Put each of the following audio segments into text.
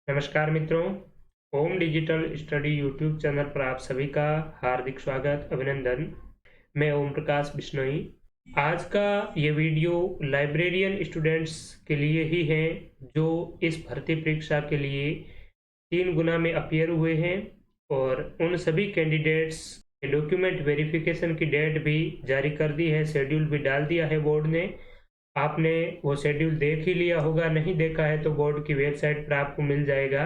नमस्कार मित्रों, ओम digital study YouTube channel पर आप सभी का हार्दिक स्वागत अभिनंदन। मैं ओम प्रकाश बिश्नोई। आज का ये वीडियो लाइब्रेरियन स्टूडेंट्स के लिए ही है जो इस भर्ती परीक्षा के लिए 3 गुना में अपीयर हुए हैं और उन सभी कैंडिडेट्स के डॉक्यूमेंट वेरिफिकेशन की डेट भी जारी कर दी है, शेड्यूल भी डाल दिया है बोर्ड ने। आपने वो शेड्यूल देख ही लिया होगा, नहीं देखा है तो बोर्ड की वेबसाइट पर आपको मिल जाएगा।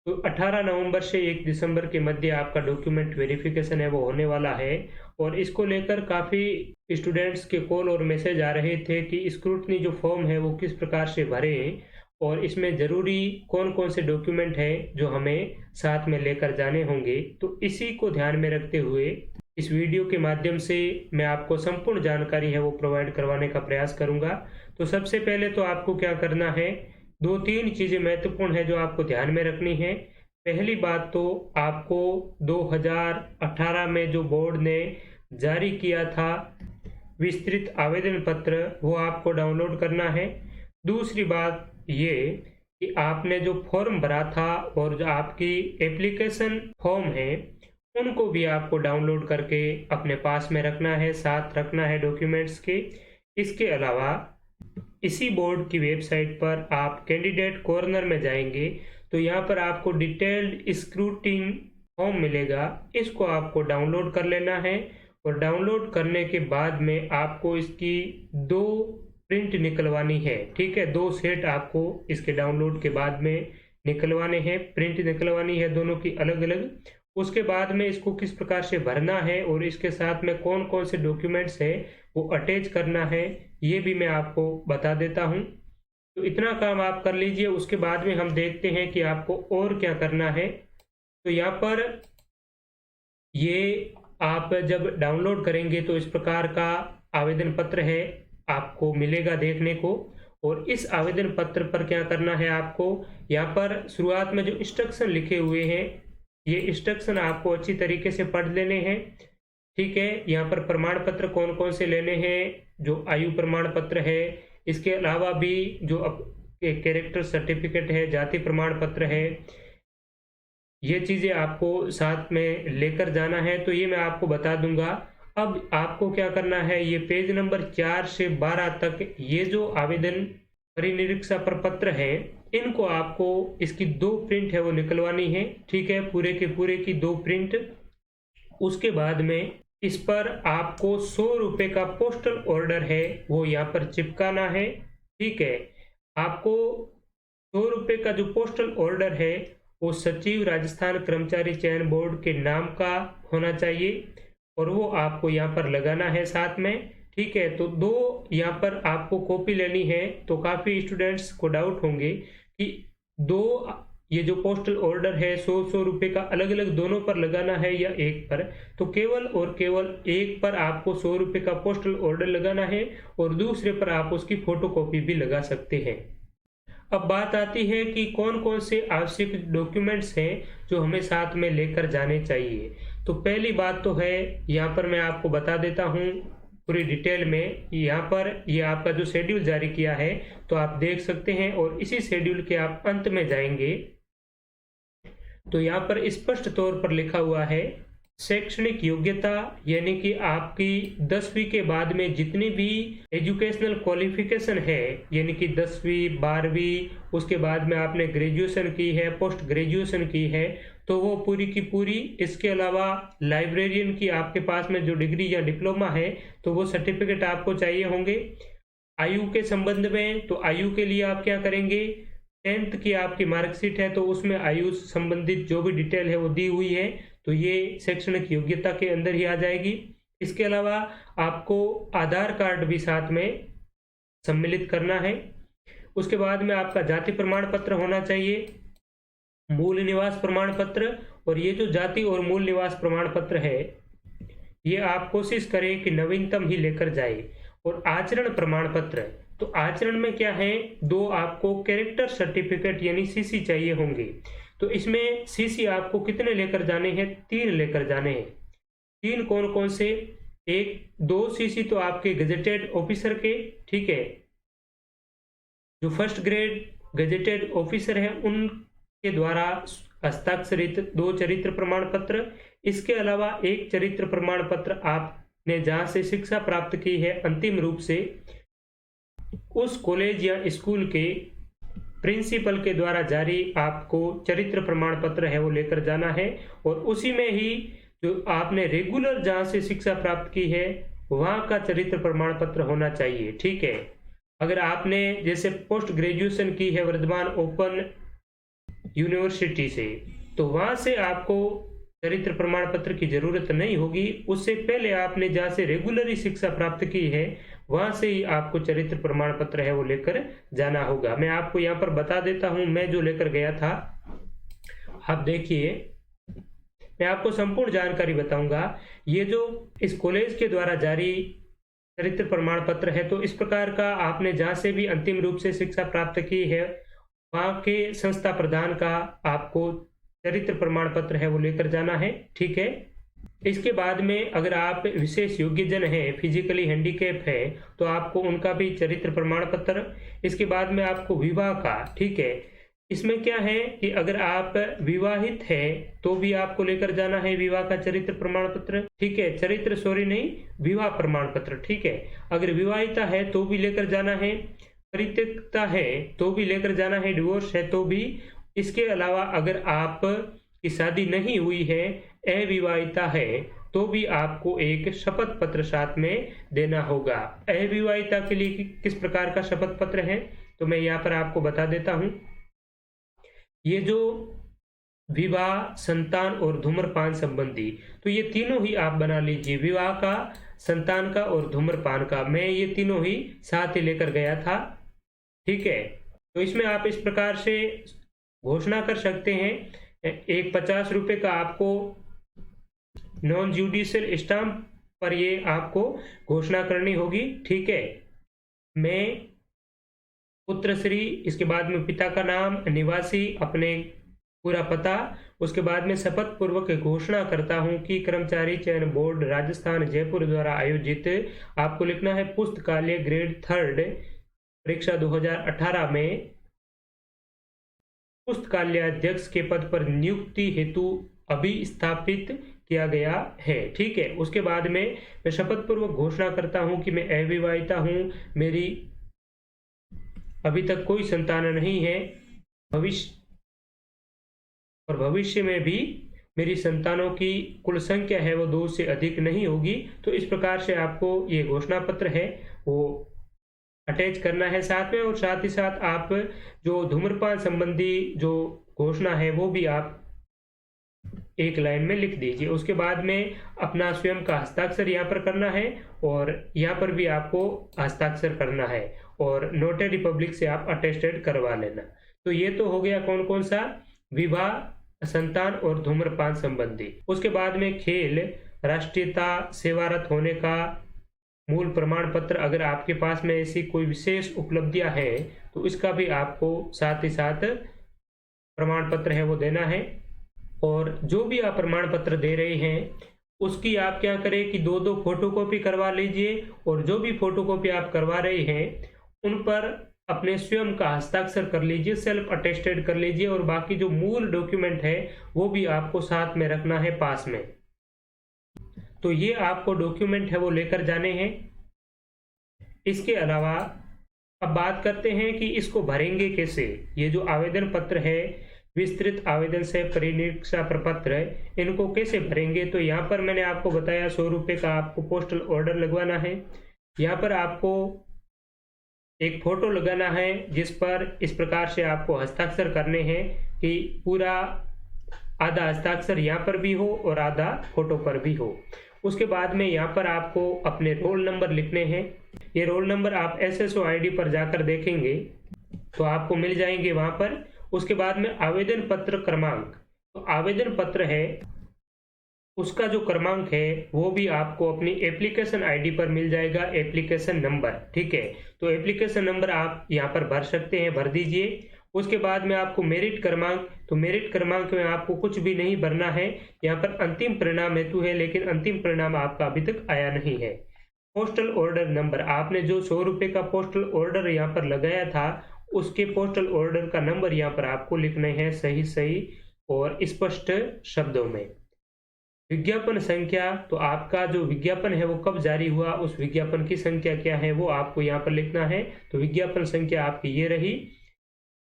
तो 18 नवंबर से 1 दिसंबर के मध्य आपका डॉक्यूमेंट वेरिफिकेशन है वो होने वाला है और इसको लेकर काफ़ी स्टूडेंट्स के कॉल और मैसेज आ रहे थे कि स्क्रूटनी जो फॉर्म है वो किस प्रकार से भरें और इसमें ज़रूरी कौन कौन से डॉक्यूमेंट हैं जो हमें साथ में लेकर जाने होंगे। तो इसी को ध्यान में रखते हुए इस वीडियो के माध्यम से मैं आपको संपूर्ण जानकारी है वो प्रोवाइड करवाने का प्रयास करूंगा। तो सबसे पहले तो आपको क्या करना है, 2-3 चीज़ें महत्वपूर्ण है जो आपको ध्यान में रखनी है। पहली बात तो आपको 2018 में जो बोर्ड ने जारी किया था विस्तृत आवेदन पत्र वो आपको डाउनलोड करना है। दूसरी बात ये कि आपने जो फॉर्म भरा था और जो आपकी एप्लीकेशन फॉर्म है उनको भी आपको डाउनलोड करके अपने पास में रखना है, साथ रखना है डॉक्यूमेंट्स के। इसके अलावा इसी बोर्ड की वेबसाइट पर आप कैंडिडेट कॉर्नर में जाएंगे तो यहाँ पर आपको डिटेल्ड स्क्रूटिनी फॉर्म मिलेगा, इसको आपको डाउनलोड कर लेना है और डाउनलोड करने के बाद में आपको इसकी 2 प्रिंट निकलवानी है। ठीक है, 2 सेट आपको इसके डाउनलोड के बाद में निकलवाने हैं, प्रिंट निकलवानी है दोनों की अलग अलग। उसके बाद में इसको किस प्रकार से भरना है और इसके साथ में कौन कौन से डॉक्यूमेंट्स है वो अटैच करना है ये भी मैं आपको बता देता हूँ। तो इतना काम आप कर लीजिए, उसके बाद में हम देखते हैं कि आपको और क्या करना है। तो यहाँ पर ये आप जब डाउनलोड करेंगे तो इस प्रकार का आवेदन पत्र है आपको मिलेगा देखने को। और इस आवेदन पत्र पर क्या करना है, आपको यहाँ पर शुरुआत में जो इंस्ट्रक्शन लिखे हुए हैं ये इंस्ट्रक्शन आपको अच्छी तरीके से पढ़ लेने हैं। ठीक है, यहाँ पर प्रमाण पत्र कौन कौन से लेने हैं, जो आयु प्रमाण पत्र है, इसके अलावा भी जो कैरेक्टर सर्टिफिकेट है, जाति प्रमाण पत्र है, ये चीज़ें आपको साथ में लेकर जाना है। तो ये मैं आपको बता दूंगा। अब आपको क्या करना है, ये पेज नंबर 4 से 12 तक ये जो आवेदन परिनिरीक्षा प्रपत्र है इनको आपको इसकी 2 प्रिंट है वो निकलवानी है। ठीक है, पूरे के पूरे की 2 प्रिंट। उसके बाद में इस पर आपको 100 रुपये का पोस्टल ऑर्डर है वो यहाँ पर चिपकाना है। ठीक है, आपको 100 रुपये का जो पोस्टल ऑर्डर है वो सचिव राजस्थान कर्मचारी चयन बोर्ड के नाम का होना चाहिए और वो आपको यहाँ पर लगाना है साथ में। ठीक है, तो 2 यहाँ पर आपको कॉपी लेनी है। तो काफ़ी स्टूडेंट्स को डाउट होंगे कि 2 ये जो पोस्टल ऑर्डर है 100 रुपये का अलग अलग दोनों पर लगाना है या एक पर। तो केवल और केवल एक पर आपको 100 रुपये का पोस्टल ऑर्डर लगाना है और दूसरे पर आप उसकी फोटोकॉपी भी लगा सकते हैं। अब बात आती है कि कौन कौन से आवश्यक डॉक्यूमेंट्स हैं जो हमें साथ में लेकर जाने चाहिए। तो पहली बात तो है, यहाँ पर मैं आपको बता देता हूँ पूरी डिटेल में। यहाँ पर ये आपका जो शेड्यूल जारी किया है तो आप देख सकते हैं और इसी शेड्यूल के आप अंत में जाएंगे तो यहाँ पर स्पष्ट तौर पर लिखा हुआ है शैक्षणिक योग्यता, यानी कि आपकी 10वीं के बाद में जितनी भी एजुकेशनल क्वालिफिकेशन है, यानी कि 10वीं 12वीं, उसके बाद में आपने ग्रेजुएशन की है, पोस्ट ग्रेजुएशन की है, तो वो पूरी की पूरी। इसके अलावा लाइब्रेरियन की आपके पास में जो डिग्री या डिप्लोमा है तो वो सर्टिफिकेट आपको चाहिए होंगे। आयु के संबंध में, तो आयु के लिए आप क्या करेंगे, 10th की आपकी मार्कशीट है तो उसमें आयु संबंधित जो भी डिटेल है वो दी हुई है तो ये शैक्षणिक योग्यता के अंदर ही आ जाएगी। इसके अलावा आपको आधार कार्ड भी साथ में सम्मिलित करना है। उसके बाद में आपका जाति प्रमाण पत्र होना चाहिए, मूल निवास प्रमाण पत्र, और ये जो जाति और मूल निवास प्रमाण पत्र है ये आप कोशिश करें कि नवीनतम ही लेकर जाए। और आचरण प्रमाण पत्र, तो आचरण में क्या है, 2 आपको कैरेक्टर सर्टिफिकेट यानी सीसी चाहिए होंगे। तो इसमें सीसी आपको कितने लेकर जाने हैं, 3 लेकर जाने हैं। 3 कौन कौन से, 2 सीसी तो आपके गजेटेड ऑफिसर के, ठीक है, जो फर्स्ट ग्रेड गजेटेड ऑफिसर हैं के द्वारा हस्ताक्षरित 2 चरित्र प्रमाण पत्र, इसके अलावा 1 चरित्र प्रमाण पत्र आपने जहां से शिक्षा प्राप्त की है अंतिम रूप से उस कॉलेज या स्कूल के प्रिंसिपल के द्वारा जारी आपको चरित्र प्रमाण पत्र है वो लेकर जाना है। और उसी में ही जो आपने रेगुलर जहां से शिक्षा प्राप्त की है वहां का चरित्र प्रमाण पत्र होना चाहिए। ठीक है, अगर आपने जैसे पोस्ट ग्रेजुएशन की है वर्धमान ओपन यूनिवर्सिटी से, तो वहां से आपको चरित्र प्रमाण पत्र की जरूरत नहीं होगी। उससे पहले आपने जहां से रेगुलर शिक्षा प्राप्त की है वहां से ही आपको चरित्र प्रमाण पत्र है वो लेकर जाना होगा। मैं आपको यहाँ पर बता देता हूं मैं जो लेकर गया था। आप देखिए, मैं आपको संपूर्ण जानकारी बताऊंगा। ये जो इस कॉलेज के द्वारा जारी चरित्र प्रमाण पत्र है, तो इस प्रकार का आपने जहां से भी अंतिम रूप से शिक्षा प्राप्त की है वहां के संस्था प्रधान का आपको चरित्र प्रमाण पत्र है वो लेकर जाना है। ठीक है, इसके बाद में अगर आप विशेष योग्यजन हैं, फिजिकली हैंडीकैप है, तो आपको उनका भी चरित्र प्रमाण पत्र। इसके बाद में आपको विवाह का, ठीक है, इसमें क्या है कि अगर आप विवाहित हैं तो भी आपको लेकर जाना है विवाह का चरित्र प्रमाण पत्र। ठीक है, चरित्र सॉरी नहीं, विवाह प्रमाण पत्र। ठीक है, अगर विवाहिता है तो भी लेकर जाना है, परित्यक्ता है तो भी लेकर जाना है, डिवोर्स है तो भी। इसके अलावा अगर आप की शादी नहीं हुई है, अविवाहिता है, तो भी आपको एक शपथ पत्र साथ में देना होगा। अविवाहिता के लिए किस प्रकार का शपथ पत्र है तो मैं यहाँ पर आपको बता देता हूं। ये जो विवाह, संतान और धूम्रपान संबंधी, तो ये तीनों ही आप बना लीजिए, विवाह का, संतान का और धूम्रपान का। मैं ये तीनों ही साथ ही लेकर गया था। ठीक है, तो इसमें आप इस प्रकार से घोषणा कर सकते हैं। एक 50 रुपए का आपको नॉन जुडिशियल स्टाम्प पर ये आपको घोषणा करनी होगी। ठीक है, मैं पुत्रश्री, इसके बाद में पिता का नाम, निवासी, अपने पूरा पता, उसके बाद में शपथ पूर्वक घोषणा करता हूं कि कर्मचारी चयन बोर्ड राजस्थान जयपुर द्वारा आयोजित, आपको लिखना है पुस्तकालय ग्रेड 3 परीक्षा 2018 में पुस्तकालय अध्यक्ष के पद पर नियुक्ति हेतु अभी स्थापित किया गया है। ठीक है, उसके बाद में मैं शपथ पूर्वक घोषणा करता हूं कि मैं अविवाहिता हूं, मेरी अभी तक कोई संतान नहीं है, भविष्य में भी मेरी संतानों की कुल संख्या है वो 2 से अधिक नहीं होगी। तो इस प्रकार से आपको ये घोषणा पत्र है वो अटैच करना है साथ में। और साथ ही साथ आप जो धूम्रपान संबंधी जो घोषणा है वो भी आप एक लाइन में लिख दीजिए। उसके बाद में अपना स्वयं का हस्ताक्षर यहाँ पर करना है और यहाँ पर भी आपको हस्ताक्षर करना है और नोटरी पब्लिक से आप अटेस्टेड करवा लेना। तो ये तो हो गया कौन कौन सा, विवाह, संतान और धूम्रपान संबंधी। उसके बाद में खेल, राष्ट्रीयता, सेवारत होने का मूल प्रमाण पत्र, अगर आपके पास में ऐसी कोई विशेष उपलब्धियां हैं तो इसका भी आपको साथ ही साथ प्रमाण पत्र है वो देना है। और जो भी आप प्रमाण पत्र दे रहे हैं उसकी आप क्या करें कि 2-2 फोटोकॉपी करवा लीजिए और जो भी फोटोकॉपी आप करवा रहे हैं उन पर अपने स्वयं का हस्ताक्षर कर लीजिए, सेल्फ अटेस्टेड कर लीजिए। और बाकी जो मूल डॉक्यूमेंट है वो भी आपको साथ में रखना है पास में। तो ये आपको डॉक्यूमेंट है वो लेकर जाने हैं। इसके अलावा अब बात करते हैं कि इसको भरेंगे कैसे। ये जो आवेदन पत्र है, विस्तृत आवेदन से परिनिरीक्षा प्रपत्र है, इनको कैसे भरेंगे। तो यहाँ पर मैंने आपको बताया 100 रुपये का आपको पोस्टल ऑर्डर लगवाना है। यहाँ पर आपको एक फोटो लगाना है जिस पर इस प्रकार से आपको हस्ताक्षर करने हैं कि पूरा आधा हस्ताक्षर यहाँ पर भी हो और आधा फोटो पर भी हो। उसके बाद में यहाँ पर आपको अपने रोल नंबर लिखने हैं। ये रोल नंबर आप SSO ID पर जाकर देखेंगे तो आपको मिल जाएंगे वहां पर। उसके बाद में आवेदन पत्र क्रमांक, तो आवेदन पत्र है उसका जो क्रमांक है वो भी आपको अपनी एप्लीकेशन ID पर मिल जाएगा, एप्लीकेशन नंबर। ठीक है, तो एप्लीकेशन नंबर आप यहाँ पर भर सकते हैं, भर दीजिए। उसके बाद में आपको मेरिट क्रमांक, तो मेरिट क्रमांक में आपको कुछ भी नहीं भरना है, यहाँ पर अंतिम परिणाम हेतु है, लेकिन अंतिम परिणाम आपका अभी तक आया नहीं है। पोस्टल ऑर्डर नंबर, आपने जो 100 रुपये का पोस्टल ऑर्डर यहाँ पर लगाया था उसके पोस्टल ऑर्डर का नंबर यहाँ पर आपको लिखना है सही सही और स्पष्ट शब्दों में। विज्ञापन संख्या, तो आपका जो विज्ञापन है वो कब जारी हुआ, उस विज्ञापन की संख्या क्या है वो आपको यहाँ पर लिखना है। तो विज्ञापन संख्या आपकी ये रही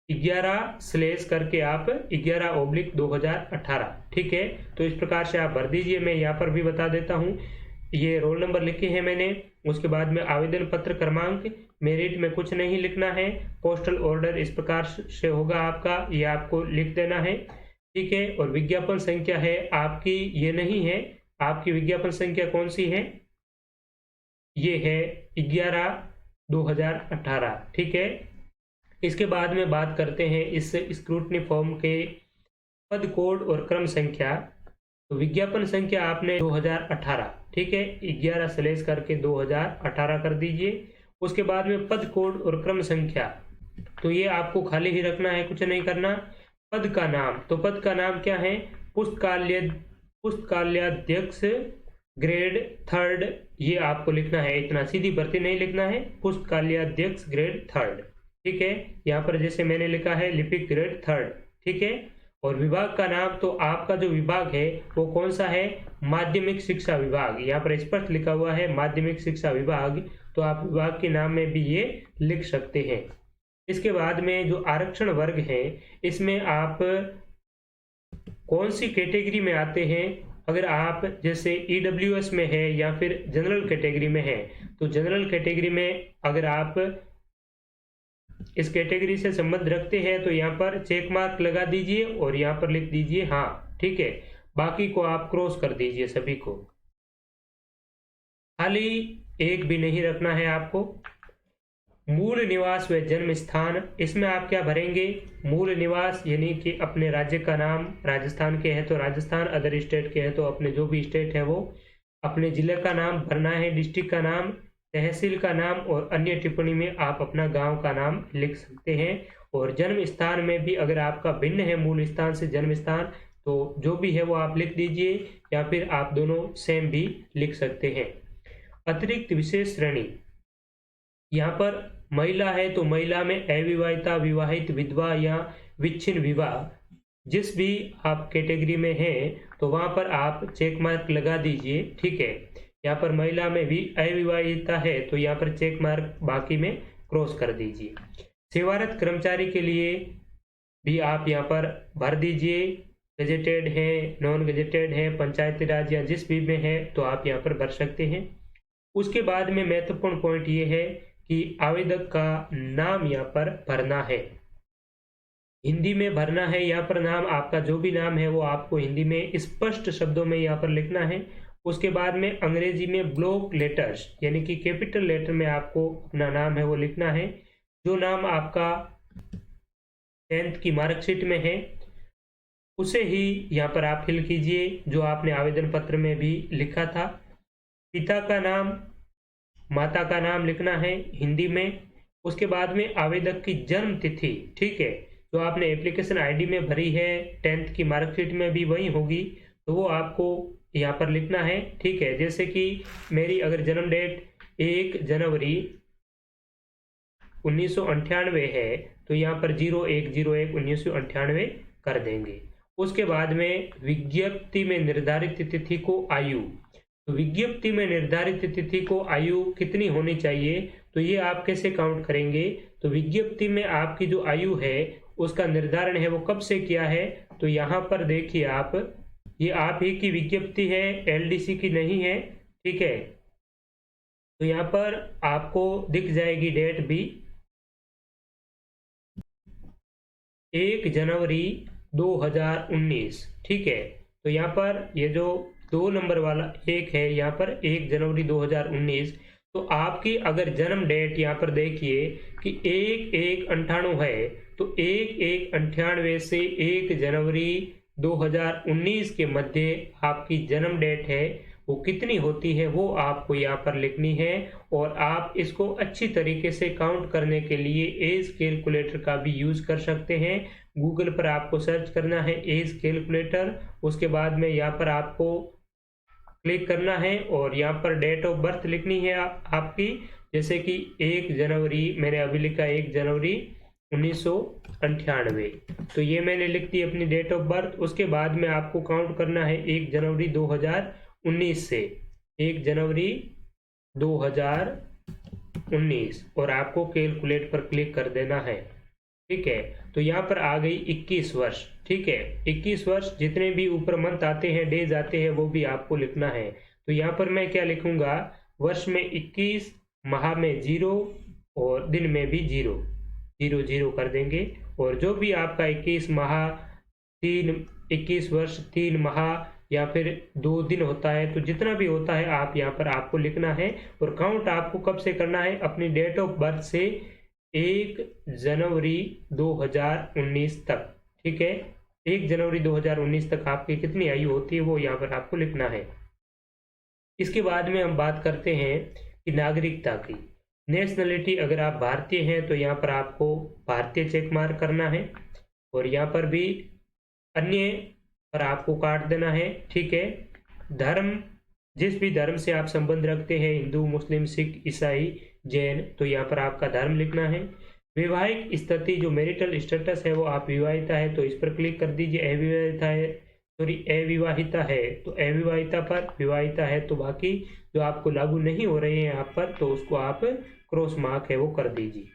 11 स्लेश करके आप 11/2018, ठीक है। तो इस प्रकार से आप भर दीजिए। मैं यहाँ पर भी बता देता हूँ, ये रोल नंबर लिखे हैं मैंने, उसके बाद में आवेदन पत्र क्रमांक, मेरिट में कुछ नहीं लिखना है, पोस्टल ऑर्डर इस प्रकार से होगा आपका, ये आपको लिख देना है, ठीक है। और विज्ञापन संख्या है आपकी, ये नहीं है, आपकी विज्ञापन संख्या कौन सी है, ये है 11/2018, ठीक है। इसके बाद में बात करते हैं इस स्क्रूटनी फॉर्म के पद कोड और क्रम संख्या। तो विज्ञापन संख्या आपने 2018, ठीक है, 11 स्लेश करके 2018 कर दीजिए। उसके बाद में पद कोड और क्रम संख्या, तो ये आपको खाली ही रखना है, कुछ नहीं करना। पद का नाम, तो पद का नाम क्या है, पुस्तकालयाध्यक्ष ग्रेड 3rd, ये आपको लिखना है, इतना सीधी भर्ती नहीं लिखना है, पुस्तकालयाध्यक्ष ग्रेड 3rd, ठीक है। यहाँ पर जैसे मैंने लिखा है लिपिक ग्रेड 3rd, ठीक है। और विभाग का नाम, तो आपका जो विभाग है वो कौन सा है, माध्यमिक शिक्षा विभाग, यहाँ पर स्पष्ट लिखा हुआ है माध्यमिक शिक्षा विभाग, तो आप विभाग के नाम में भी ये लिख सकते हैं। इसके बाद में जो आरक्षण वर्ग है, इसमें आप कौन सी कैटेगरी में आते हैं, अगर आप जैसे EWS में है या फिर जनरल कैटेगरी में है, तो जनरल कैटेगरी में अगर आप इस कैटेगरी से संबंध रखते हैं तो यहाँ पर चेक मार्क लगा दीजिए और यहाँ पर लिख दीजिए हाँ, ठीक है। बाकी को आप क्रॉस कर दीजिए, सभी को, खाली एक भी नहीं रखना है आपको। मूल निवास व जन्म स्थान, इसमें आप क्या भरेंगे, मूल निवास यानी कि अपने राज्य का नाम, राजस्थान के हैं तो राजस्थान, अदर स्टेट के हैं तो अपने जो भी स्टेट है वो, अपने जिले का नाम भरना है, डिस्ट्रिक्ट का नाम, तहसील का नाम, और अन्य टिप्पणी में आप अपना गांव का नाम लिख सकते हैं। और जन्म स्थान में भी अगर आपका भिन्न है मूल स्थान से जन्म स्थान, तो जो भी है वो आप लिख दीजिए, या फिर आप दोनों सेम भी लिख सकते हैं। अतिरिक्त विशेष श्रेणी, यहाँ पर महिला है तो महिला में अविवाहिता, विवाहित, विधवा या विच्छिन्न विवाह, जिस भी आप कैटेगरी में हैं तो वहां पर आप चेक मार्क लगा दीजिए, ठीक है। यहाँ पर महिला में भी अविवाहिता है तो यहाँ पर चेक मार्क, बाकी में क्रॉस कर दीजिए। सेवारत कर्मचारी के लिए भी आप यहाँ पर भर दीजिए, गजेटेड है, नॉन गजेटेड है, पंचायती राज या जिस भी में है तो आप यहाँ पर भर सकते हैं। उसके बाद में महत्वपूर्ण पॉइंट ये है कि आवेदक का नाम यहाँ पर भरना है, हिंदी में भरना है। यहाँ पर नाम, आपका जो भी नाम है वो आपको हिंदी में स्पष्ट शब्दों में यहाँ पर लिखना है। उसके बाद में अंग्रेजी में ब्लॉक लेटर्स यानी कि कैपिटल लेटर में आपको अपना नाम है वो लिखना है। जो नाम आपका 10th की मार्कशीट में है उसे ही यहाँ पर आप फिल कीजिए, जो आपने आवेदन पत्र में भी लिखा था। पिता का नाम, माता का नाम लिखना है हिंदी में। उसके बाद में आवेदक की जन्म तिथि, ठीक है, जो आपने एप्लीकेशन आईडी में भरी है 10th की मार्कशीट में भी वही होगी, तो वो आपको यहाँ पर लिखना है, ठीक है। जैसे कि मेरी अगर जन्म डेट 1 जनवरी 1998 है तो यहाँ पर 01/01/1998 कर देंगे। उसके बाद में विज्ञप्ति में निर्धारित तिथि को आयु, तो विज्ञप्ति में निर्धारित तिथि को आयु कितनी होनी चाहिए, तो ये आप कैसे काउंट करेंगे, तो विज्ञप्ति में आपकी जो आयु है उसका निर्धारण है वो कब से किया है, तो यहाँ पर देखिए आप, ये आप ही की विज्ञप्ति है, LDC की नहीं है, ठीक है। तो यहाँ पर आपको दिख जाएगी डेट भी 1 जनवरी 2019, ठीक है। तो यहाँ पर ये जो 2 नंबर वाला एक है, यहाँ पर 1 जनवरी 2019, तो आपकी अगर जन्म डेट यहाँ पर देखिए कि 1/1/98 है, तो 1/1/98 से 1 जनवरी 2019 के मध्य आपकी जन्म डेट है वो कितनी होती है वो आपको यहाँ पर लिखनी है। और आप इसको अच्छी तरीके से काउंट करने के लिए एज कैलकुलेटर का भी यूज कर सकते हैं। गूगल पर आपको सर्च करना है एज कैलकुलेटर, उसके बाद में यहाँ पर आपको क्लिक करना है और यहाँ पर डेट ऑफ बर्थ लिखनी है आपकी, जैसे कि 1 जनवरी, मैंने अभी लिखा 1 जनवरी 1998। तो ये मैंने लिख दी अपनी डेट ऑफ बर्थ। उसके बाद में आपको काउंट करना है 1 जनवरी 2019 से, 1 जनवरी 2019, और आपको कैलकुलेट पर क्लिक कर देना है। ठीक है, तो यहाँ पर आ गई 21 वर्ष। ठीक है, 21 वर्ष, जितने भी ऊपर मंथ आते हैं, डेज आते हैं, वो भी आपको लिखना है। तो यहाँ पर मैं क्या लिखूंगा, वर्ष में 21, माह में 0 और दिन में भी 0 0 0 कर देंगे। और जो भी आपका 21 माह 3, 21 वर्ष 3 माह या फिर 2 दिन होता है, तो जितना भी होता है आप यहाँ पर आपको लिखना है। और काउंट आपको कब से करना है, अपनी डेट ऑफ बर्थ से 1 जनवरी 2019 तक। ठीक है, 1 जनवरी 2019 तक आपकी कितनी आयु होती है वो यहाँ पर आपको लिखना है। इसके बाद में हम बात करते हैं कि नागरिकता की। नेशनलिटी, अगर आप भारतीय हैं तो यहाँ पर आपको भारतीय चेक मार्क करना है, और यहाँ पर भी अन्य पर आपको काट देना है। ठीक है, धर्म, जिस भी धर्म से आप संबंध रखते हैं, हिंदू, मुस्लिम, सिख, ईसाई, जैन, तो यहाँ पर आपका धर्म लिखना है। वैवाहिक स्थिति, जो मैरिटल स्टेटस है, वो आप विवाहिता है तो इस पर क्लिक कर दीजिए। अविवाहिता है, सॉरी अविवाहिता है तो अविवाहिता पर, विवाहिता है तो बाकी जो आपको लागू नहीं हो रहे हैं यहाँ पर, तो उसको आप क्रॉस मार्क है वो कर दीजिए।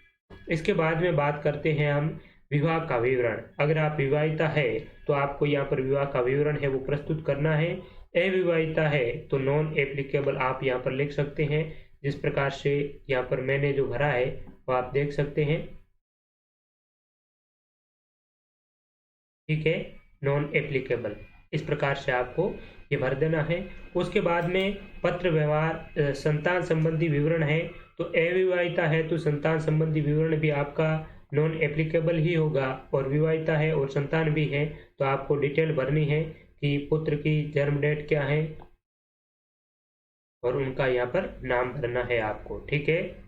इसके बाद में बात करते हैं हम विवाह का विवरण। अगर आप विवाहिता है तो आपको यहाँ पर विवाह का विवरण है वो प्रस्तुत करना है। अविवाहिता है तो नॉन एप्लीकेबल आप यहाँ पर लिख सकते हैं, जिस प्रकार से यहाँ पर मैंने जो भरा है वो आप देख सकते हैं। ठीक है, नॉन एप्लीकेबल, इस प्रकार से आपको ये भर देना है। उसके बाद में पत्र व्यवहार, संतान संबंधी विवरण है, तो अविवाहिता है तो संतान संबंधी विवरण भी आपका नॉन एप्लीकेबल ही होगा, और विवाहिता है और संतान भी है तो आपको डिटेल भरनी है कि पुत्र की जन्म डेट क्या है, और उनका यहाँ पर नाम भरना है आपको। ठीक है,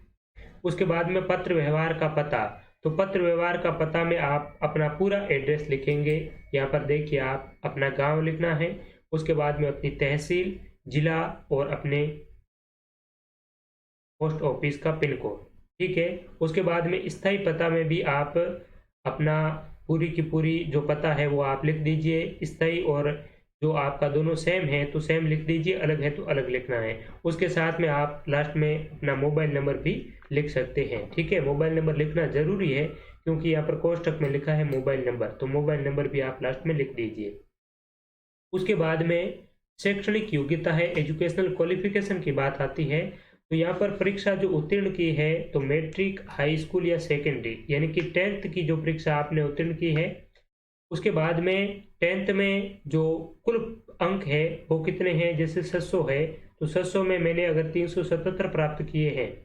उसके बाद में पत्र व्यवहार का पता, तो पत्र व्यवहार का पता में आप अपना पूरा एड्रेस लिखेंगे। यहाँ पर देखिए, आप अपना गांव लिखना है, उसके बाद में अपनी तहसील, जिला और अपने पोस्ट ऑफिस का पिन कोड। ठीक है, उसके बाद में स्थायी पता में भी आप अपना पूरी की पूरी जो पता है वो आप लिख दीजिए। स्थायी और जो आपका दोनों सेम है तो सेम लिख दीजिए, अलग है तो अलग लिखना है। उसके साथ में आप लास्ट में अपना मोबाइल नंबर भी लिख सकते हैं। ठीक है, मोबाइल नंबर लिखना जरूरी है क्योंकि यहाँ पर कोष्टक में लिखा है मोबाइल नंबर, तो मोबाइल नंबर भी आप लास्ट में लिख दीजिए। उसके बाद में शैक्षणिक योग्यता है, एजुकेशनल क्वालिफिकेशन की बात आती है, तो यहाँ पर परीक्षा जो उत्तीर्ण की है तो मैट्रिक, हाई स्कूल या सेकेंडरी, यानी कि 10th की जो परीक्षा आपने उत्तीर्ण की है। उसके बाद में 10th में जो कुल अंक है वो कितने हैं, जैसे 700 है तो 700 में मैंने अगर 377 प्राप्त किए हैं,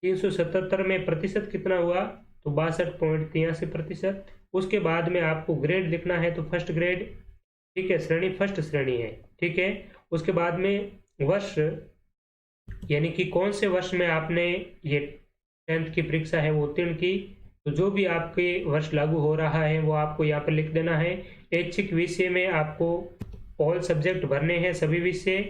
377 में प्रतिशत कितना हुआ तो 62.83%। उसके बाद में आपको ग्रेड लिखना है तो फर्स्ट ग्रेड। ठीक है, श्रेणी फर्स्ट श्रेणी है। ठीक है, उसके बाद में वर्ष, यानी कि कौन से वर्ष में आपने ये 10th की परीक्षा है वो उत्तीर्ण की, तो जो भी आपके वर्ष लागू हो रहा है वो आपको यहाँ पर लिख देना है। ऐच्छिक विषय में आपको ऑल सब्जेक्ट भरने हैं, सभी विषय।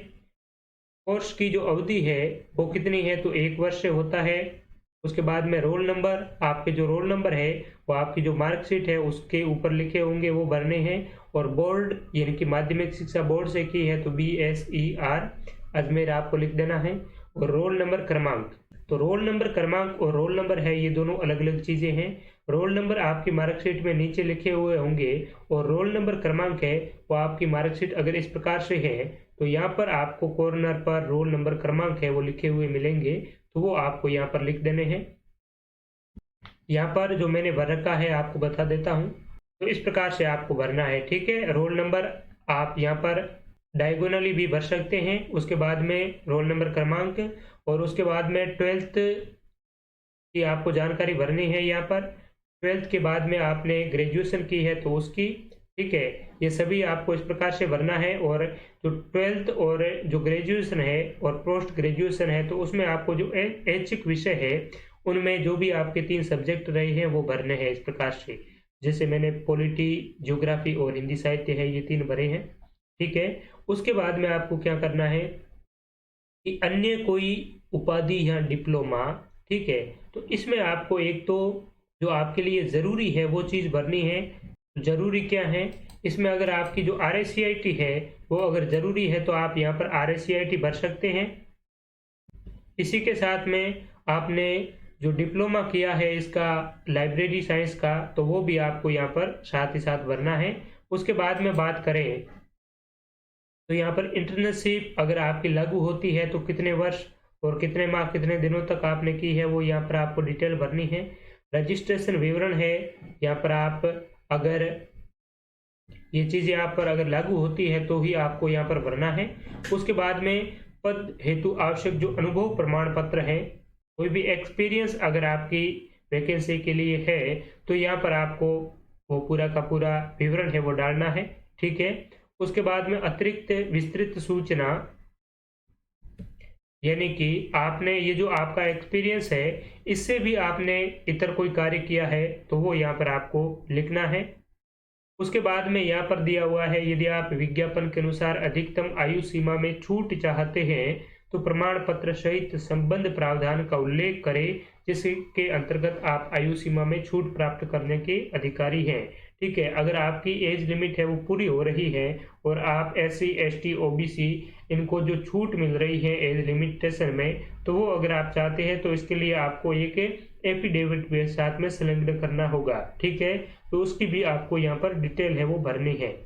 कोर्स की जो अवधि है वो कितनी है तो 1 वर्ष से होता है। उसके बाद में रोल नंबर, आपके जो रोल नंबर है वो आपकी जो मार्कशीट है उसके ऊपर लिखे होंगे वो भरने हैं। और बोर्ड, यानी कि माध्यमिक शिक्षा बोर्ड से की है तो BSER अजमेर आपको लिख देना है। और रोल नंबर क्रमांक, तो रोल नंबर क्रमांक और रोल नंबर है ये दोनों अलग अलग चीजें हैं। रोल नंबर आपकी मार्कशीट में नीचे लिखे हुए होंगे, और रोल नंबर क्रमांक है वो आपकी मार्कशीट अगर इस प्रकार से है तो यहाँ पर आपको कॉर्नर पर रोल नंबर क्रमांक है वो लिखे हुए मिलेंगे, तो वो आपको यहाँ पर लिख देने हैं। यहाँ पर जो मैंने भर रखा है आपको बता देता हूँ, तो इस प्रकार से आपको भरना है। ठीक है, रोल नंबर आप यहाँ पर डायगोनली भी भर सकते हैं। उसके बाद में रोल नंबर क्रमांक, और उसके बाद में 12th की आपको जानकारी भरनी है। यहाँ पर 12th के बाद में आपने ग्रेजुएशन की है तो उसकी। ठीक है, ये सभी आपको इस प्रकार से भरना है। और जो 12th और जो ग्रेजुएशन है और पोस्ट ग्रेजुएशन है तो उसमें आपको जो ऐच्छिक विषय है उनमें जो भी आपके 3 सब्जेक्ट रहे हैं वो भरने हैं इस प्रकार से। जैसे मैंने पॉलिटी, ज्योग्राफी और हिंदी साहित्य है, ये 3 भरे हैं। ठीक है, उसके बाद में आपको क्या करना है कि अन्य कोई उपाधि या डिप्लोमा। ठीक है, तो इसमें आपको एक तो जो आपके लिए ज़रूरी है वो चीज़ भरनी है। ज़रूरी क्या है इसमें, अगर आपकी जो RSCIT है वो अगर ज़रूरी है तो आप यहाँ पर RSCIT भर सकते हैं। इसी के साथ में आपने जो डिप्लोमा किया है इसका लाइब्रेरी साइंस का, तो वो भी आपको यहाँ पर साथ ही साथ भरना है। उसके बाद में बात करें तो यहाँ पर इंटर्नशिप अगर आपकी लागू होती है तो कितने वर्ष और कितने माह कितने दिनों तक आपने की है वो यहाँ पर आपको डिटेल भरनी है। रजिस्ट्रेशन विवरण है, यहाँ पर आप अगर ये चीज़ें आप पर अगर लागू होती है तो ही आपको यहाँ पर भरना है। उसके बाद में पद हेतु आवश्यक जो अनुभव प्रमाण पत्र है, कोई भी एक्सपीरियंस अगर आपकी वैकेंसी के लिए है तो यहाँ पर आपको वो पूरा का पूरा विवरण है वो डालना है, ठीक है। उसके बाद में अतिरिक्त विस्तृत सूचना, यानी कि आपने ये जो आपका एक्सपीरियंस है इससे भी आपने इतर कोई कार्य किया है तो वो यहाँ पर आपको लिखना है। उसके बाद में यहाँ पर दिया हुआ है, यदि आप विज्ञापन के अनुसार अधिकतम आयु सीमा में छूट चाहते हैं तो प्रमाण पत्र सहित संबंध प्रावधान का उल्लेख करें जिसके अंतर्गत आप आयु सीमा में छूट प्राप्त करने के अधिकारी हैं, ठीक है। अगर आपकी एज लिमिट है वो पूरी हो रही है और आप SC ST OBC इनको जो छूट मिल रही है एज लिमिटेशन में, तो वो अगर आप चाहते हैं तो इसके लिए आपको एक एफिडेविट भी साथ में संलग्न करना होगा, ठीक है। तो उसकी भी आपको यहाँ पर डिटेल है वो भरनी है।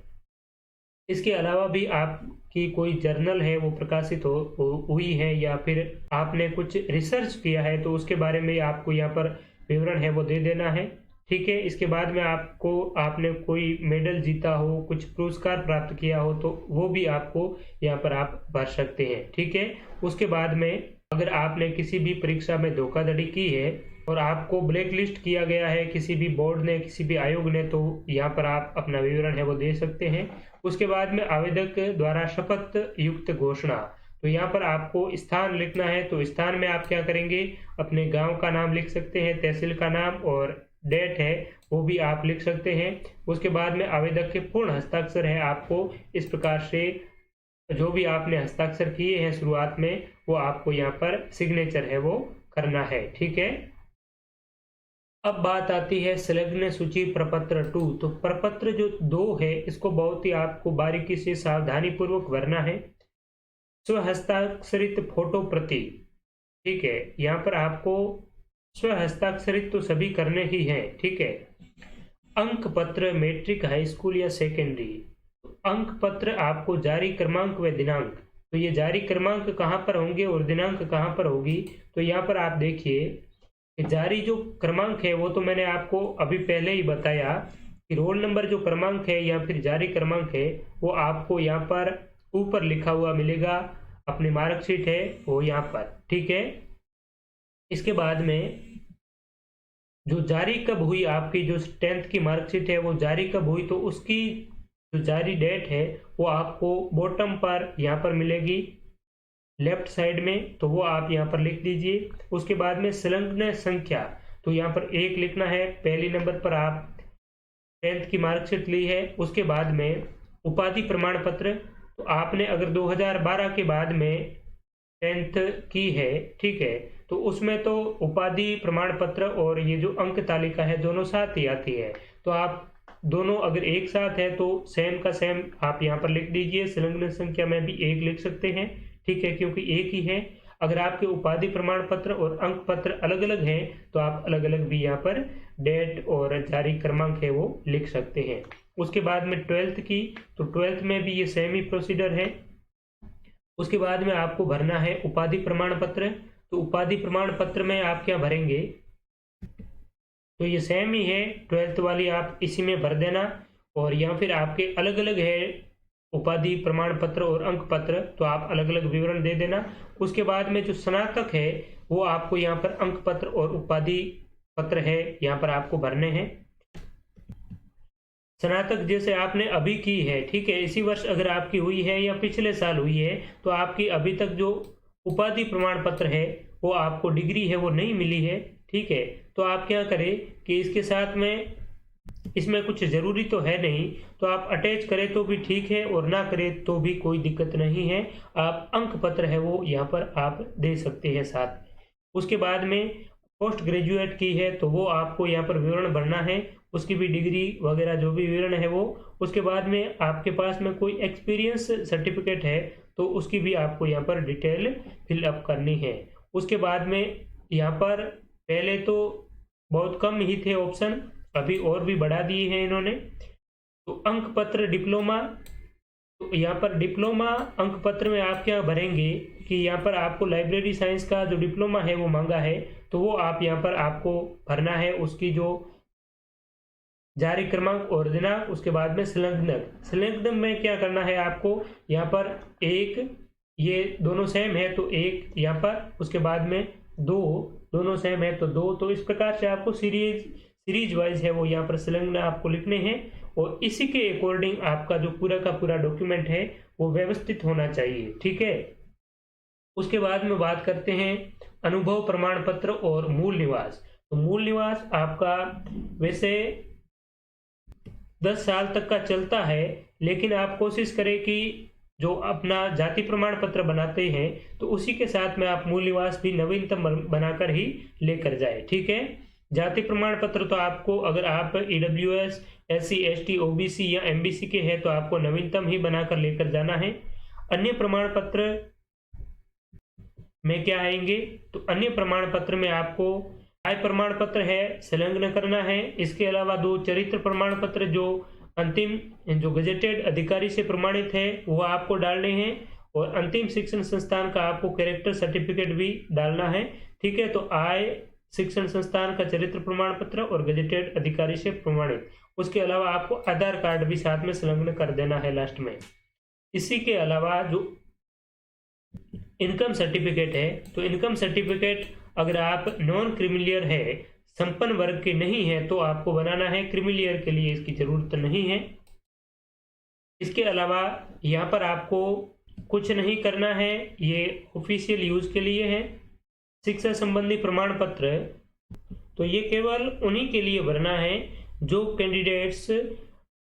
इसके अलावा भी आपकी कोई जर्नल है वो प्रकाशित हुई है या फिर आपने कुछ रिसर्च किया है तो उसके बारे में आपको यहाँ पर विवरण है वो दे देना है, ठीक है। इसके बाद में आपने कोई मेडल जीता हो, कुछ पुरस्कार प्राप्त किया हो तो वो भी आपको यहाँ पर आप भर सकते हैं, ठीक है। उसके बाद में अगर आपने किसी भी परीक्षा में धोखाधड़ी की है और आपको ब्लैक लिस्ट किया गया है किसी भी बोर्ड ने, किसी भी आयोग ने, तो यहाँ पर आप अपना विवरण है वो दे सकते हैं। उसके बाद में आवेदक द्वारा शपथ युक्त घोषणा, तो यहाँ पर आपको स्थान लिखना है। तो स्थान में आप क्या करेंगे, अपने गांव का नाम लिख सकते हैं, तहसील का नाम और डेट है वो भी आप लिख सकते हैं। उसके बाद में आवेदक के पूर्ण हस्ताक्षर है, आपको इस प्रकार से जो भी आपने हस्ताक्षर किए हैं शुरुआत में वो आपको यहाँ पर सिग्नेचर है वो करना है, ठीक है। अब बात आती है संलग्न सूची प्रपत्र 2। तो प्रपत्र जो 2 है इसको बहुत ही आपको बारीकी से सावधानी पूर्वक भरना है। स्वहस्ताक्षरित फोटो प्रति, ठीक है। यहाँ पर आपको स्वहस्ताक्षरित तो सभी करने ही हैं, ठीक है। अंक पत्र मैट्रिक, हाई स्कूल या सेकेंडरी, अंक पत्र आपको जारी क्रमांक व दिनांक, तो ये जारी क्रमांक कहाँ पर होंगे और दिनांक कहाँ पर होगी, तो यहाँ पर आप देखिए जारी जो क्रमांक है वो तो मैंने आपको अभी पहले ही बताया कि रोल नंबर जो क्रमांक है या फिर जारी क्रमांक है वो आपको यहाँ पर ऊपर लिखा हुआ मिलेगा, अपनी मार्कशीट है वो यहाँ पर, ठीक है। इसके बाद में जो जारी कब हुई, आपकी जो 10th की मार्कशीट है वो जारी कब हुई, तो उसकी जो जारी डेट है वो आपको बॉटम पर यहाँ पर मिलेगी लेफ्ट साइड में, तो वो आप यहाँ पर लिख दीजिए। उसके बाद में संलग्न संख्या, तो यहाँ पर 1 लिखना है। पहली नंबर पर आप 10th की मार्कशीट ली है। उसके बाद में उपाधि प्रमाण पत्र, तो आपने अगर 2012 के बाद में 10th की है, ठीक है, तो उसमें तो उपाधि प्रमाण पत्र और ये जो अंक तालिका है दोनों साथ ही आती है, तो आप दोनों अगर एक साथ है तो सेम का सेम आप यहाँ पर लिख दीजिए। संलग्न संख्या में भी 1 लिख सकते हैं, ठीक है, क्योंकि एक ही है। अगर आपके उपाधि प्रमाण पत्र और अंक पत्र अलग अलग हैं तो आप अलग अलग भी यहाँ पर डेट और जारी क्रमांक है वो लिख सकते हैं। उसके बाद में 12th की, तो 12th में भी ये सेम ही प्रोसीजर है। उसके बाद में आपको भरना है उपाधि प्रमाण पत्र, तो उपाधि प्रमाण पत्र में आप क्या भरेंगे, तो ये सेम ही है, 12th वाली आप इसी में भर देना। और या फिर आपके अलग अलग है उपाधि प्रमाण पत्र और अंक पत्र, तो आप अलग अलग विवरण दे देना। उसके बाद में जो स्नातक है वो आपको यहाँ पर अंक पत्र और उपाधि पत्र है यहाँ पर आपको भरने हैं। स्नातक जैसे आपने अभी की है, ठीक है, इसी वर्ष अगर आपकी हुई है या पिछले साल हुई है तो आपकी अभी तक जो उपाधि प्रमाण पत्र है वो आपको डिग्री है वो नहीं मिली है, ठीक है। तो आप क्या करें कि इसके साथ में इसमें कुछ ज़रूरी तो है नहीं, तो आप अटैच करें तो भी ठीक है और ना करें तो भी कोई दिक्कत नहीं है। आप अंक पत्र है वो यहाँ पर आप दे सकते हैं साथ। उसके बाद में पोस्ट ग्रेजुएट की है तो वो आपको यहाँ पर विवरण भरना है, उसकी भी डिग्री वगैरह जो भी विवरण है वो। उसके बाद में आपके पास में कोई एक्सपीरियंस सर्टिफिकेट है तो उसकी भी आपको यहाँ पर डिटेल फिलअप करनी है। उसके बाद में यहाँ पर पहले तो बहुत कम ही थे ऑप्शन, अभी और भी बढ़ा दिए हैं इन्होंने। तो अंक पत्र डिप्लोमा, तो यहाँ पर डिप्लोमा अंक पत्र में आप क्या भरेंगे कि यहाँ पर आपको लाइब्रेरी साइंस का जो डिप्लोमा है वो मांगा है, तो वो आप यहाँ पर आपको भरना है, उसकी जो जारी क्रमांक और दिनांक, उसके बाद में संलग्नक में क्या करना है आपको, यहाँ पर एक, ये दोनों सेम है तो एक यहाँ पर, उसके बाद में दो, दोनों सेम है तो दो। तो इस प्रकार से आपको सीरीज वाइज है वो यहाँ पर संलग्न आपको लिखने हैं और इसी के अकॉर्डिंग आपका जो पूरा का पूरा डॉक्यूमेंट है वो व्यवस्थित होना चाहिए, ठीक है। उसके बाद में बात करते हैं अनुभव प्रमाण पत्र और मूल निवास। तो मूल निवास आपका वैसे 10 साल तक का चलता है, लेकिन आप कोशिश करें कि जो अपना जाति प्रमाण पत्र बनाते हैं तो उसी के साथ में आप मूल निवास भी नवीनतम बनाकर ही लेकर जाए, ठीक है। जाति प्रमाण पत्र तो आपको, अगर आप EWS, SC, ST, OBC या MBC के हैं तो आपको नवीनतम ही बनाकर लेकर जाना है। अन्य प्रमाण पत्र में क्या आएंगे, तो अन्य प्रमाण पत्र में आपको आय प्रमाण पत्र है संलग्न करना है। इसके अलावा 2 चरित्र प्रमाण पत्र जो अंतिम जो गजेटेड अधिकारी से प्रमाणित है वो आपको डालने हैं और अंतिम शिक्षण संस्थान का आपको कैरेक्टर सर्टिफिकेट भी डालना है, ठीक है। तो आय शिक्षण संस्थान का चरित्र प्रमाण पत्र और गजेटेड अधिकारी से प्रमाणित, उसके अलावा आपको आधार कार्ड भी साथ में संलग्न कर देना है लास्ट में। इसी के अलावा जो इनकम सर्टिफिकेट है, तो इनकम सर्टिफिकेट अगर आप नॉन क्रिमिलियर है, संपन्न वर्ग के नहीं है तो आपको बनाना है, क्रिमिलियर के लिए इसकी जरूरत नहीं है। इसके अलावा यहाँ पर आपको कुछ नहीं करना है, ये ऑफिशियल यूज के लिए है। शिक्षा संबंधी प्रमाण पत्र, तो ये केवल उन्हीं के लिए भरना है जो कैंडिडेट्स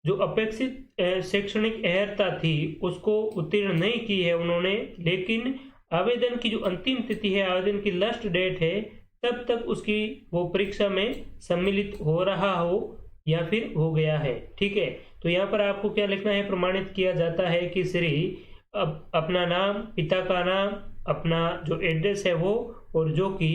जो अपेक्षित शैक्षणिक अर्हता थी उसको उत्तीर्ण नहीं की है उन्होंने, लेकिन आवेदन की जो अंतिम तिथि है, आवेदन की लास्ट डेट है, तब तक उसकी वो परीक्षा में सम्मिलित हो रहा हो या फिर हो गया है, ठीक है। तो यहाँ पर आपको क्या लिखना है, प्रमाणित किया जाता है कि श्री अपना नाम, पिता का नाम, अपना जो एड्रेस है वो, और जो कि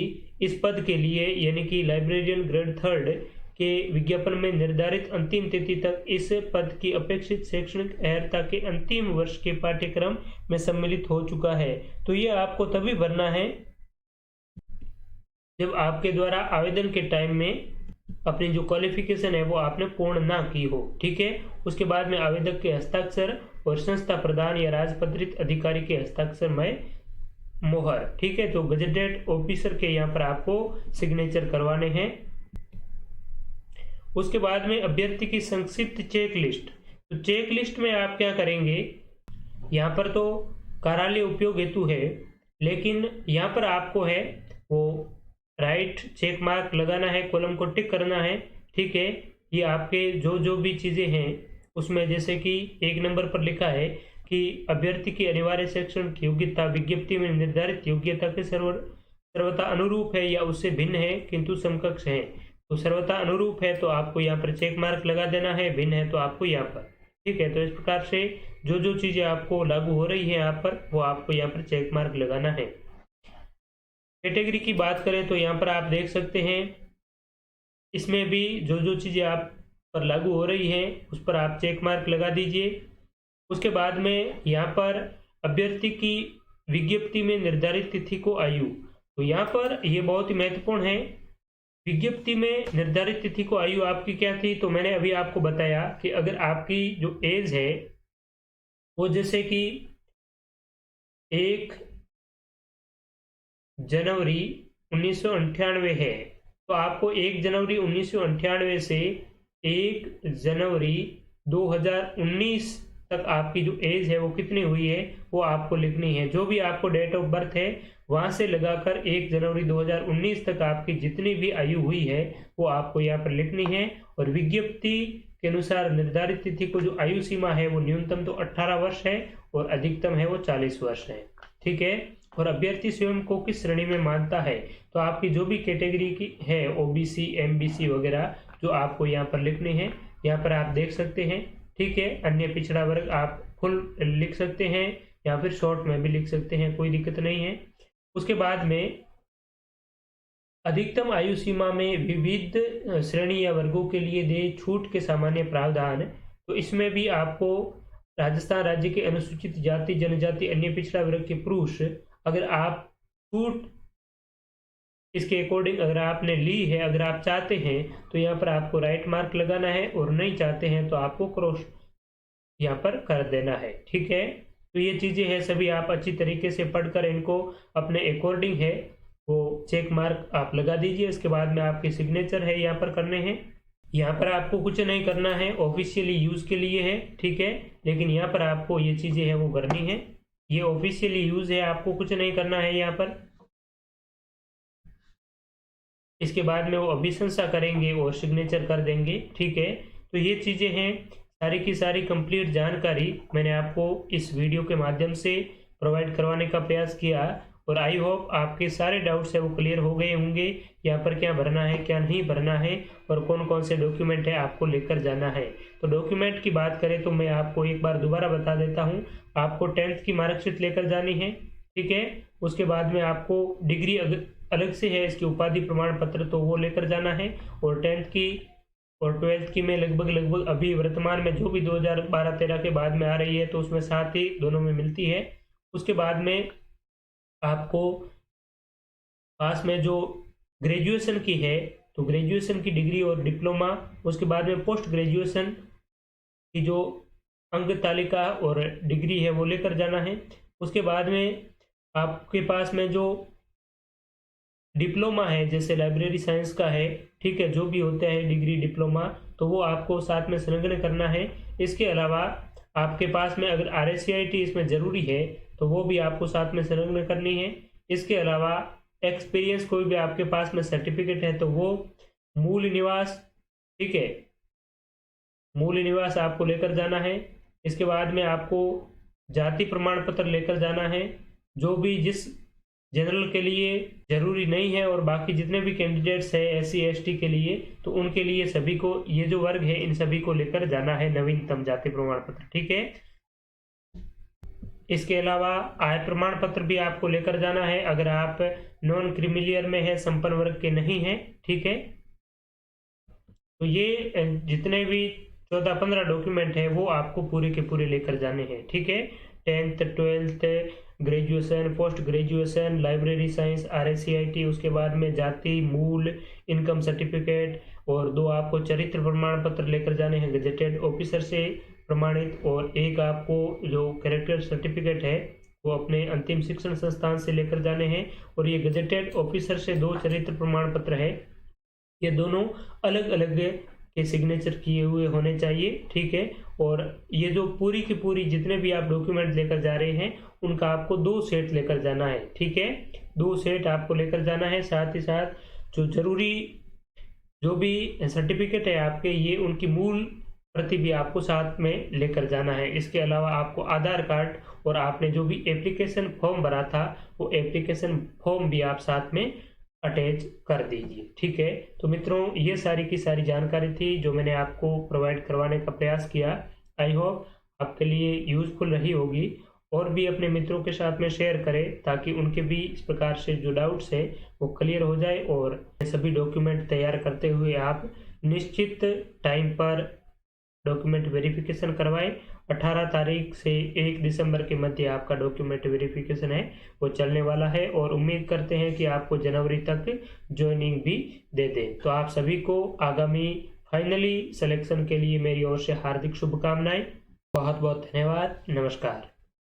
इस पद के लिए यानी कि लाइब्रेरियन ग्रेड 3 के विज्ञापन में निर्धारित अंतिम तिथि तक इस पद की अपेक्षित शैक्षणिक अर्हता के अंतिम वर्ष के पाठ्यक्रम में सम्मिलित हो चुका है। तो ये आपको तभी भरना है जब आपके द्वारा आवेदन के टाइम में अपनी जो क्वालिफिकेशन है वो आपने पूर्ण ना की हो, ठीक है। उसके बाद में आवेदक के हस्ताक्षर और संस्था प्रधान या राजपत्रित अधिकारी के हस्ताक्षर में मोहर, ठीक है। तो गजेटेड ऑफिसर के यहाँ पर आपको सिग्नेचर करवाने हैं। उसके बाद में अभ्यर्थी की संक्षिप्त चेक लिस्ट, तो चेक लिस्ट में आप क्या करेंगे, यहाँ पर तो कार्यालय उपयोग हेतु है, लेकिन यहाँ पर आपको है वो राइट चेक मार्क लगाना है, कॉलम को टिक करना है, ठीक है। ये आपके जो भी चीज़ें हैं उसमें, जैसे कि 1 नंबर पर लिखा है कि अभ्यर्थी की अनिवार्य शैक्षणिक योग्यता विज्ञप्ति में निर्धारित योग्यता के सर्वथा अनुरूप है या उससे भिन्न है किंतु समकक्ष है। तो सर्वथा अनुरूप है तो आपको यहाँ पर चेक मार्क लगा देना है, भिन्न है तो आपको यहाँ पर, ठीक है। तो इस प्रकार से जो चीज़ें आपको लागू हो रही है यहाँ पर वो आपको यहाँ पर चेक मार्क लगाना है। कैटेगरी की बात करें तो यहाँ पर आप देख सकते हैं, इसमें भी जो चीज़ें आप पर लागू हो रही है उस पर आप चेक मार्क लगा दीजिए। उसके बाद में यहाँ पर अभ्यर्थी की विज्ञप्ति में निर्धारित तिथि को आयु, तो यहाँ पर ये बहुत ही महत्वपूर्ण है। विज्ञप्ति में निर्धारित तिथि को आयु आपकी क्या थी, तो मैंने अभी आपको बताया कि अगर आपकी जो एज है वो जैसे कि 1 जनवरी 1998 है, तो आपको 1 जनवरी 1998 से 1 जनवरी 2019 तक आपकी जो एज है वो कितनी हुई है वो आपको लिखनी है। जो भी आपको डेट ऑफ बर्थ है वहां से लगाकर 1 जनवरी 2019 तक आपकी जितनी भी आयु हुई है वो आपको यहाँ पर लिखनी है। और विज्ञप्ति के अनुसार निर्धारित तिथि को जो आयु सीमा है वो न्यूनतम तो 18 वर्ष है और अधिकतम है वो 40 वर्ष है, ठीक है। और अभ्यर्थी स्वयं को किस श्रेणी में मानता है, तो आपकी जो भी कैटेगरी की है ओबीसी, एमबीसी वगैरह जो आपको यहाँ पर लिखने हैं, यहाँ पर आप देख सकते हैं। ठीक है, अन्य पिछड़ा वर्ग आप फुल लिख सकते हैं या फिर शॉर्ट में भी लिख सकते हैं, कोई दिक्कत नहीं है। उसके बाद में अधिकतम आयु सीमा में विविध श्रेणी या वर्गों के लिए दे छूट के सामान्य प्रावधान, तो इसमें भी आपको राजस्थान राज्य के अनुसूचित जाति, जनजाति, अन्य पिछड़ा वर्ग के पुरुष, अगर आप छूट इसके अकॉर्डिंग अगर आपने ली है, अगर आप चाहते हैं तो यहाँ पर आपको राइट मार्क लगाना है, और नहीं चाहते हैं तो आपको क्रॉस यहाँ पर कर देना है। ठीक है, तो ये चीज़ें हैं सभी आप अच्छी तरीके से पढ़कर इनको अपने अकॉर्डिंग है वो चेक मार्क आप लगा दीजिए। इसके बाद में आपके सिग्नेचर है यहाँ पर करने हैं। यहाँ पर आपको कुछ नहीं करना है, ऑफिशियली यूज़ के लिए है। ठीक है, लेकिन यहाँ पर आपको ये चीज़ें हैं वो करनी है, ये ऑफिशियली यूज़ है, आपको कुछ नहीं करना है यहाँ पर। इसके बाद में वो अभिशंसा करेंगे और सिग्नेचर कर देंगे। ठीक है, तो ये चीज़ें हैं सारी की सारी कंप्लीट जानकारी मैंने आपको इस वीडियो के माध्यम से प्रोवाइड करवाने का प्रयास किया, और आई होप आपके सारे डाउट्स है वो क्लियर हो गए होंगे। यहाँ पर क्या भरना है, क्या नहीं भरना है, और कौन कौन से डॉक्यूमेंट है आपको लेकर जाना है। तो डॉक्यूमेंट की बात करें तो मैं आपको एक बार दोबारा बता देता हूँ। आपको 10th की मार्कशीट लेकर जानी है। ठीक है, उसके बाद में आपको डिग्री अलग से है, इसकी उपाधि प्रमाण पत्र तो वो लेकर जाना है, और 10th की और 12th की में लगभग अभी वर्तमान में जो भी 2012-13 के बाद में आ रही है तो उसमें साथ ही दोनों में मिलती है। उसके बाद में आपको पास में जो ग्रेजुएशन की है तो ग्रेजुएशन की डिग्री और डिप्लोमा, उसके बाद में पोस्ट ग्रेजुएशन की जो अंक तालिका और डिग्री है वो लेकर जाना है। उसके बाद में आपके पास में जो डिप्लोमा है, जैसे लाइब्रेरी साइंस का है, ठीक है, जो भी होता है डिग्री डिप्लोमा, तो वो आपको साथ में संलग्न करना है। इसके अलावा आपके पास में अगर RSCIT इसमें ज़रूरी है तो वो भी आपको साथ में संलग्न करनी है। इसके अलावा एक्सपीरियंस कोई भी आपके पास में सर्टिफिकेट है तो वो मूल निवास, ठीक है, मूल निवास आपको लेकर जाना है। इसके बाद में आपको जाति प्रमाण पत्र लेकर जाना है, जो भी जिस जनरल के लिए जरूरी नहीं है, और बाकी जितने भी कैंडिडेट्स है SC ST के लिए, तो उनके लिए सभी को ये जो वर्ग है इन सभी को लेकर जाना है नवीनतम जाति प्रमाण पत्र। ठीक है, इसके अलावा आय प्रमाण पत्र भी आपको लेकर जाना है अगर आप नॉन क्रीमिलियर में है, संपन्न वर्ग के नहीं है। ठीक है, तो ये जितने भी 14-15 डॉक्यूमेंट है वो आपको पूरे के पूरे लेकर जाने हैं। ठीक है, 10th 12th graduation, post graduation, library science, RSCIT, उसके बाद में जाति, मूल, इनकम सर्टिफिकेट, और 2 आपको चरित्र प्रमाण पत्र लेकर जाने हैं गजेटेड ऑफिसर से प्रमाणित, और एक आपको जो कैरेक्टर सर्टिफिकेट है वो अपने अंतिम शिक्षण संस्थान से लेकर जाने हैं, और ये गजेटेड ऑफिसर से 2 चरित्र प्रमाण पत्र है, ये दोनों अलग अलग के सिग्नेचर किए हुए होने चाहिए। ठीक है, और ये जो पूरी की पूरी जितने भी आप डॉक्यूमेंट लेकर जा रहे हैं उनका आपको 2 सेट लेकर जाना है। ठीक है, 2 सेट आपको लेकर जाना है। साथ ही साथ जो जरूरी जो भी सर्टिफिकेट है आपके, ये उनकी मूल प्रति भी आपको साथ में लेकर जाना है। इसके अलावा आपको आधार कार्ड और आपने जो भी एप्लीकेशन फॉर्म भरा था वो एप्लीकेशन फॉर्म भी आप साथ में अटैच कर दीजिए। ठीक है, तो मित्रों ये सारी की सारी जानकारी थी जो मैंने आपको प्रोवाइड करवाने का प्रयास किया। आई होप आपके लिए यूजफुल रही होगी, और भी अपने मित्रों के साथ में शेयर करें ताकि उनके भी इस प्रकार से जो डाउट्स है वो क्लियर हो जाए, और सभी डॉक्यूमेंट तैयार करते हुए आप निश्चित टाइम पर डॉक्यूमेंट वेरिफिकेशन करवाएं। 18 तारीख से 1 दिसंबर के मध्य आपका डॉक्यूमेंट वेरिफिकेशन है वो चलने वाला है, और उम्मीद करते हैं कि आपको जनवरी तक ज्वाइनिंग भी दे दें। तो आप सभी को आगामी फाइनली सिलेक्शन के लिए मेरी ओर से हार्दिक शुभकामनाएं। बहुत बहुत धन्यवाद। नमस्कार।